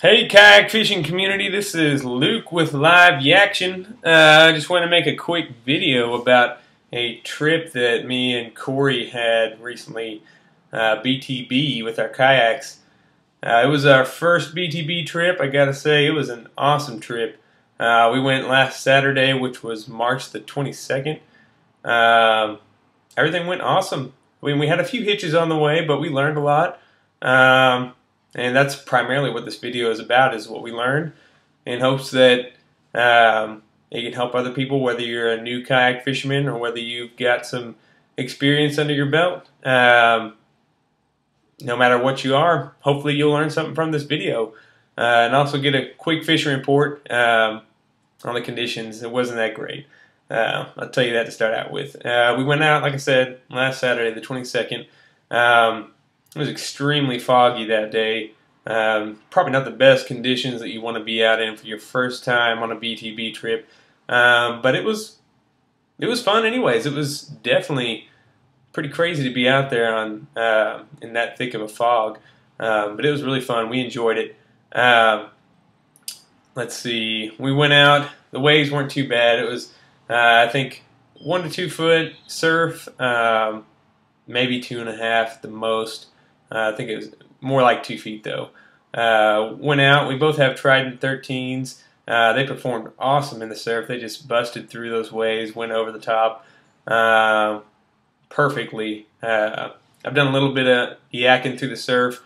Hey kayak fishing community, this is Luke with Live Yaction. I just want to make a quick video about a trip that me and Corey had recently, BTB with our kayaks. It was our first BTB trip. I gotta say, it was an awesome trip. We went last Saturday, which was March the 22nd. Everything went awesome. We had a few hitches on the way, but we learned a lot. And that's primarily what this video is about, is what we learned, in hopes that it can help other people, whether you're a new kayak fisherman or whether you've got some experience under your belt. No matter what you are, hopefully you'll learn something from this video. And also get a quick fishing report on the conditions. It wasn't that great. I'll tell you that to start out with. We went out, like I said, last Saturday, the 22nd. It was extremely foggy that day. Probably not the best conditions that you want to be out in for your first time on a BTB trip. But it was fun anyways. It was definitely pretty crazy to be out there on in that thick of a fog. But it was really fun. We enjoyed it. Let's see. We went out. The waves weren't too bad. It was, I think, 1 to 2 foot surf, maybe 2.5 at the most. I think it was more like 2 feet though. Went out. We both have Trident 13s. They performed awesome in the surf. They just busted through those waves, went over the top perfectly. I've done a little bit of yakking through the surf,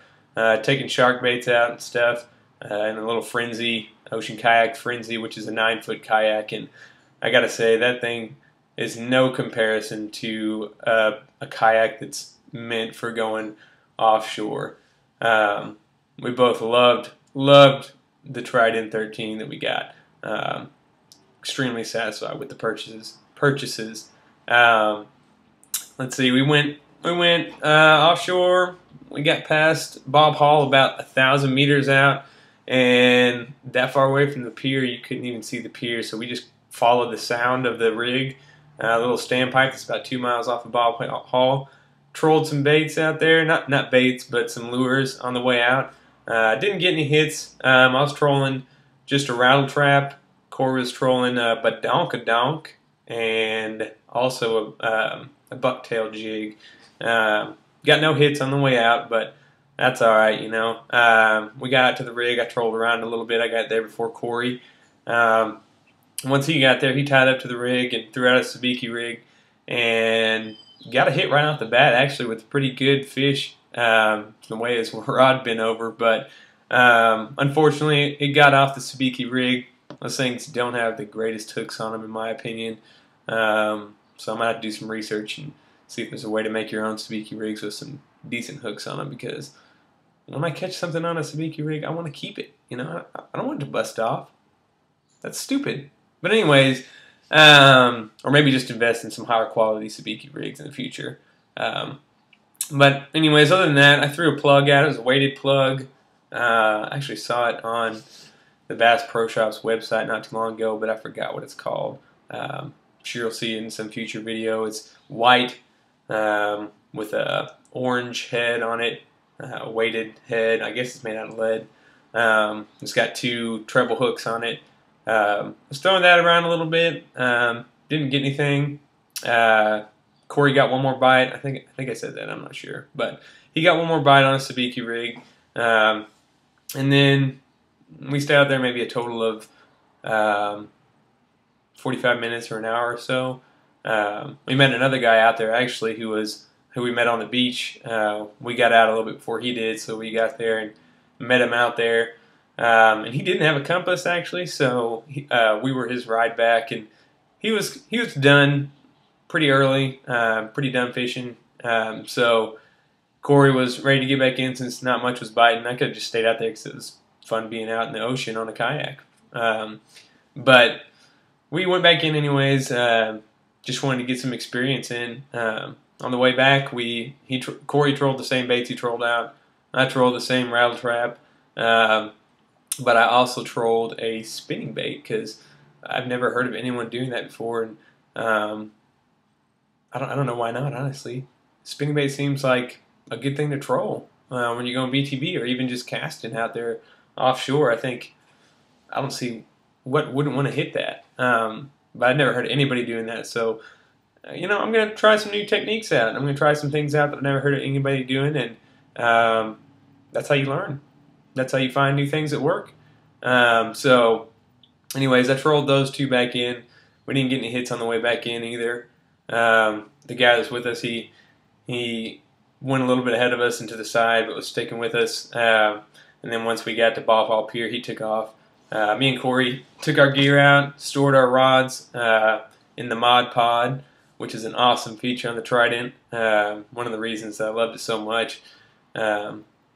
taking shark baits out and stuff, in a little Frenzy, Ocean Kayak Frenzy, which is a 9-foot kayak, and I gotta say that thing is no comparison to a kayak that's meant for going offshore. We both loved the Trident 13 that we got. Extremely satisfied with the purchases. Let's see, we went offshore. We got past Bob Hall, about 1,000 meters out, and that far away from the pier you couldn't even see the pier, so we just followed the sound of the rig. A little standpipe that's about 2 miles off of Bob Hall. Trolled some baits out there, not baits, but some lures on the way out. Didn't get any hits. I was trolling just a rattle trap. Corey was trolling a badonkadonk and also a bucktail jig. Got no hits on the way out, but that's all right, you know. We got out to the rig. I trolled around a little bit. I got there before Corey. Once he got there, he tied up to the rig and threw out a sabiki rig and got a hit right off the bat, actually, with a pretty good fish, the way his rod bent over. But unfortunately, it got off the sabiki rig. Those things don't have the greatest hooks on them, in my opinion. So I'm going to have to do some research and see if there's a way to make your own sabiki rigs with some decent hooks on them, because when I catch something on a sabiki rig, I want to keep it. You know, I don't want it to bust off. That's stupid. But anyways, or maybe just invest in some higher quality sabiki rigs in the future. But anyways, other than that, I threw a plug out. It was a weighted plug. I actually saw it on the Bass Pro Shop's website not too long ago, but I forgot what it's called. I'm sure you'll see it in some future video. It's white with a orange head on it, a weighted head. I guess it's made out of lead. It's got 2 treble hooks on it. I was throwing that around a little bit. Didn't get anything. Corey got one more bite. I think I said that. I'm not sure, but he got one more bite on a sabiki rig. And then we stayed out there maybe a total of 45 minutes or an hour or so. We met another guy out there actually who we met on the beach. We got out a little bit before he did, so we got there and met him out there. And he didn't have a compass actually, so we were his ride back, and he was done pretty early, pretty done fishing. So Corey was ready to get back in since not much was biting. I could have just stayed out there because it was fun being out in the ocean on a kayak. But we went back in anyways. Just wanted to get some experience in. On the way back, Corey trolled the same baits he trolled out. I trolled the same rattle trap. But I also trolled a spinning bait because I've never heard of anyone doing that before, and I don't know why not, honestly. Spinning bait seems like a good thing to troll when you're going BTB or even just casting out there offshore. I don't see what wouldn't want to hit that. But I've never heard anybody doing that. So, I'm going to try some new techniques out. I'm going to try some things out that I've never heard of anybody doing, and that's how you learn. That's how you find new things that work. So, anyways, I trolled those two back in. We didn't get any hits on the way back in either. The guy that's with us, he went a little bit ahead of us and to the side, but was sticking with us. And then once we got to Bob Hall Pier, he took off. Me and Corey took our gear out, stored our rods in the Mod Pod, which is an awesome feature on the Trident. One of the reasons that I loved it so much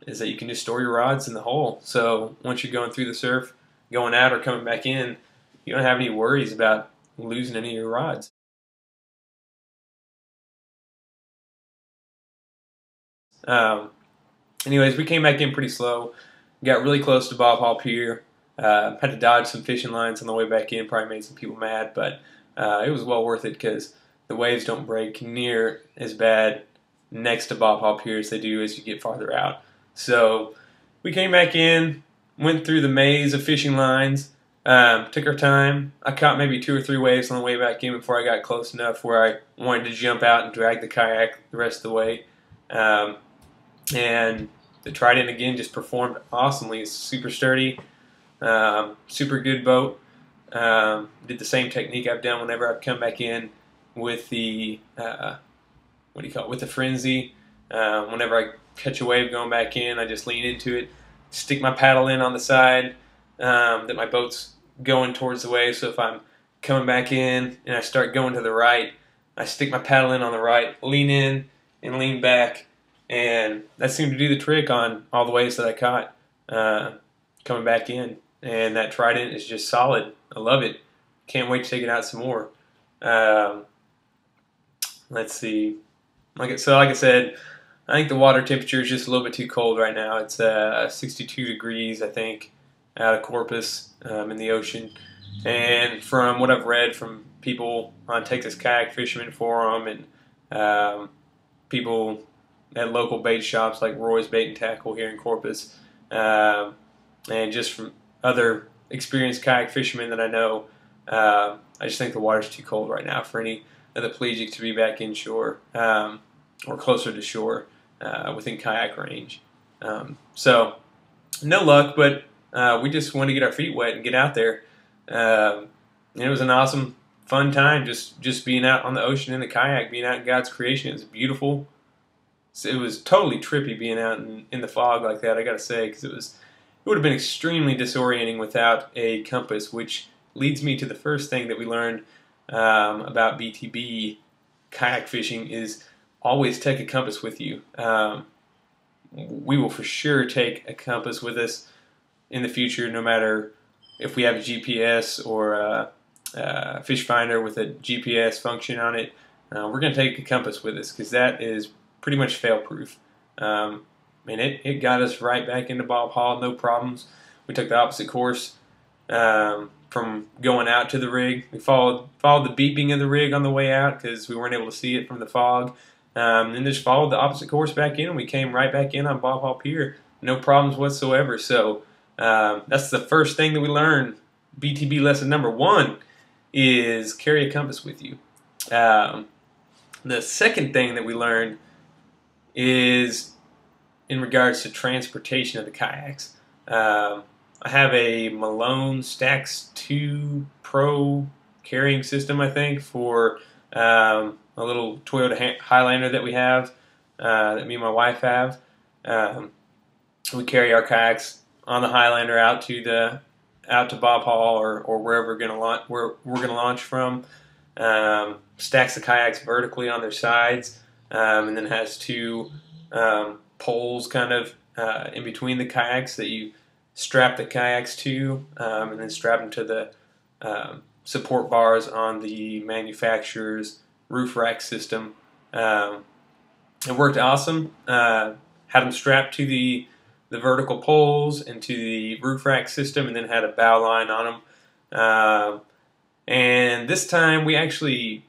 is that you can just store your rods in the hole. So once you're going through the surf, going out or coming back in, you don't have any worries about losing any of your rods. Anyways, we came back in pretty slow. Got really close to Bob Hall Pier. Had to dodge some fishing lines on the way back in. Probably made some people mad, but it was well worth it because the waves don't break near as bad next to Bob Hall Pier as they do as you get farther out. So we came back in, went through the maze of fishing lines, took our time. I caught maybe 2 or 3 waves on the way back in before I got close enough where I wanted to jump out and drag the kayak the rest of the way. And the Trident again just performed awesomely. It's super sturdy, super good boat. Did the same technique I've done whenever I've come back in with the with the frenzy. Whenever I catch a wave going back in, I just lean into it, stick my paddle in on the side that my boat's going towards the wave. So if I'm coming back in and I start going to the right, I stick my paddle in on the right, lean in and lean back. And that seemed to do the trick on all the waves that I caught coming back in. And that Trident is just solid. I love it. Can't wait to take it out some more. Let's see. Like I said, I think the water temperature is just a little bit too cold right now. It's 62 degrees, I think, out of Corpus in the ocean. And from what I've read from people on Texas Kayak Fisherman Forum and people at local bait shops like Roy's Bait and Tackle here in Corpus, and just from other experienced kayak fishermen that I know, I just think the water's too cold right now for any of the pelagic to be back inshore or closer to shore within kayak range. So no luck, but we just wanted to get our feet wet and get out there. And it was an awesome, fun time just being out on the ocean in the kayak, being out in God's creation. It was beautiful. It was totally trippy being out in the fog like that, I gotta say, because it would have been extremely disorienting without a compass, which leads me to the first thing that we learned about BTB kayak fishing is always take a compass with you. We will for sure take a compass with us in the future, no matter if we have a GPS or a fish finder with a GPS function on it. We're going to take a compass with us because that is pretty much fail-proof. And it got us right back into Bob Hall, no problems. We took the opposite course from going out to the rig. We followed the beeping of the rig on the way out because we weren't able to see it from the fog. And just followed the opposite course back in, and we came right back in on Bob Hall Pier. No problems whatsoever. So that's the first thing that we learned. BTB lesson number 1 is carry a compass with you. The second thing that we learned is in regards to transportation of the kayaks. I have a Malone Stax 2 Pro carrying system, I think, for a little Toyota Highlander that we have, that me and my wife have. We carry our kayaks on the Highlander out to Bob Hall or wherever we're gonna launch from. Stacks the kayaks vertically on their sides, and then has 2 poles kind of in between the kayaks that you strap the kayaks to, and then strap them to the support bars on the manufacturer's roof rack system. It worked awesome. Had them strapped to the vertical poles and to the roof rack system, and then had a bow line on them. And this time the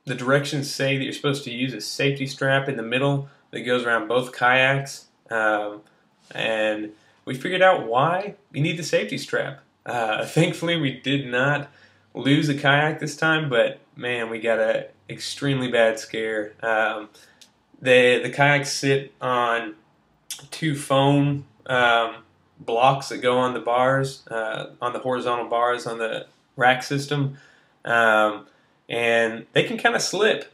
directions say that you're supposed to use a safety strap in the middle that goes around both kayaks. And we figured out why you need the safety strap. Thankfully, we did not lose a kayak this time, but man, we got a extremely bad scare. The kayaks sit on two foam blocks that go on the bars, on the horizontal bars on the rack system, and they can kind of slip.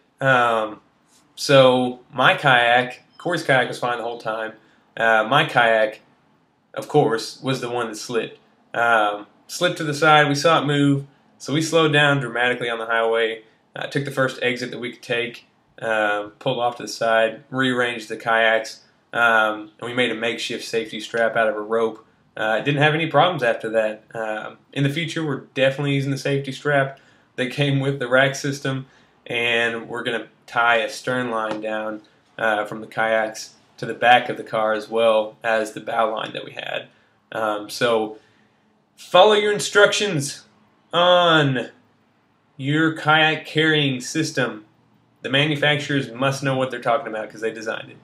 So my kayak, Corey's kayak was fine the whole time. My kayak, of course, was the one that slipped. Slipped to the side. We saw it move, so we slowed down dramatically on the highway. Took the first exit that we could take, pulled off to the side, rearranged the kayaks, and we made a makeshift safety strap out of a rope. Didn't have any problems after that. In the future, we're definitely using the safety strap that came with the rack system, and we're going to tie a stern line down from the kayaks to the back of the car as well as the bow line that we had. So follow your instructions on your kayak carrying system. The manufacturers must know what they're talking about because they designed it.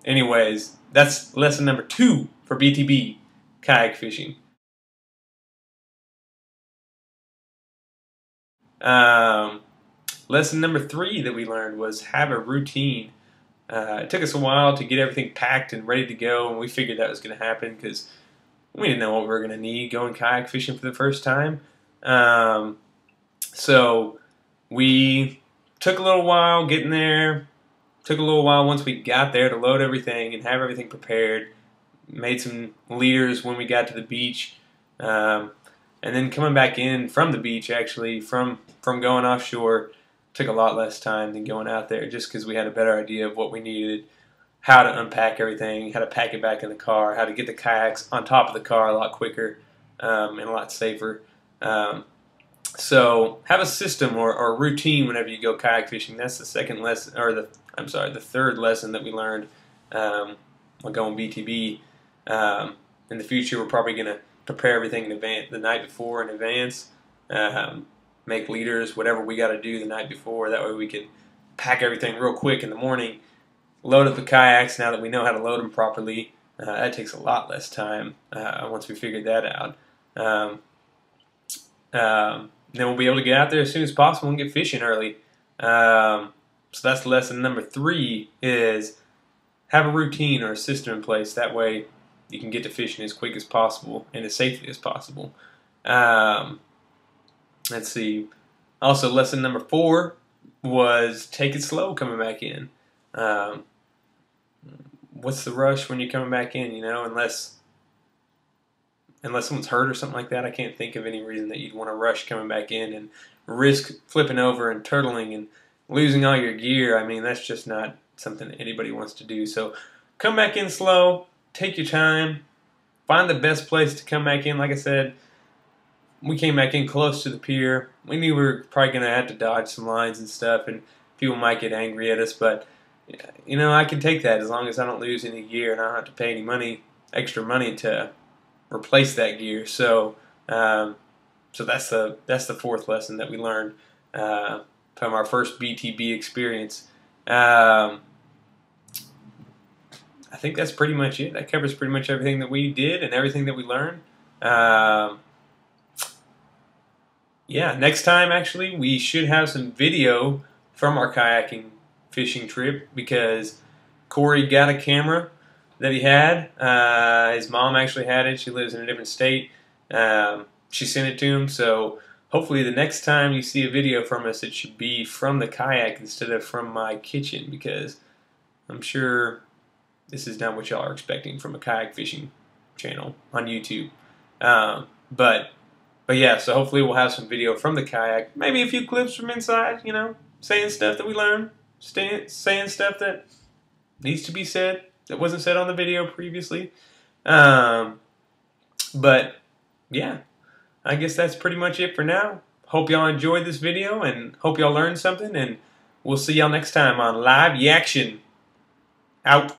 Anyways, that's lesson number 2 for BTB kayak fishing. Lesson number 3 that we learned was have a routine. It took us a while to get everything packed and ready to go, and we figured that was going to happen because we didn't know what we were going to need going kayak fishing for the first time. So we took a little while getting there. Took a little while once we got there to load everything and have everything prepared. Made some leaders when we got to the beach. And then coming back in from the beach, actually, from going offshore, took a lot less time than going out there just because we had a better idea of what we needed, how to unpack everything, how to pack it back in the car, how to get the kayaks on top of the car a lot quicker and a lot safer. So have a system or a routine whenever you go kayak fishing. That's the second lesson, or the third lesson that we learned while going BTB. In the future, we're probably going to prepare everything in advance, the night before in advance. Make leaders, whatever we got to do the night before. That way we can pack everything real quick in the morning, load up the kayaks now that we know how to load them properly. That takes a lot less time once we figured that out. Then we'll be able to get out there as soon as possible and get fishing early. So that's lesson number 3 is have a routine or a system in place. That way you can get to fishing as quick as possible and as safely as possible. Let's see. Also, lesson number 4 was take it slow coming back in. What's the rush when you're coming back in, you know, unless someone's hurt or something like that. I can't think of any reason that you'd want to rush coming back in and risk flipping over and turtling and losing all your gear. I mean, that's just not something that anybody wants to do. So come back in slow, take your time, find the best place to come back in. Like I said, we came back in close to the pier. We knew we were probably going to have to dodge some lines and stuff, and people might get angry at us, but you know, I can take that as long as I don't lose any gear and I don't have to pay any extra money to replace that gear. So so that's the 4th lesson that we learned from our first BTB experience. I think that's pretty much it. That covers pretty much everything that we did and everything that we learned. Yeah, next time actually we should have some video from our kayaking fishing trip because Corey got a camera that he had. His mom actually had it. She lives in a different state. She sent it to him, so hopefully the next time you see a video from us, it should be from the kayak instead of from my kitchen, because I'm sure this is not what y'all are expecting from a kayak fishing channel on YouTube. But yeah, so hopefully we'll have some video from the kayak, maybe a few clips from inside, you know, saying stuff that we learned, saying stuff that needs to be said that wasn't said on the video previously. But yeah, I guess that's pretty much it for now. Hope y'all enjoyed this video and hope y'all learned something, and we'll see y'all next time on Live Yaction. Out.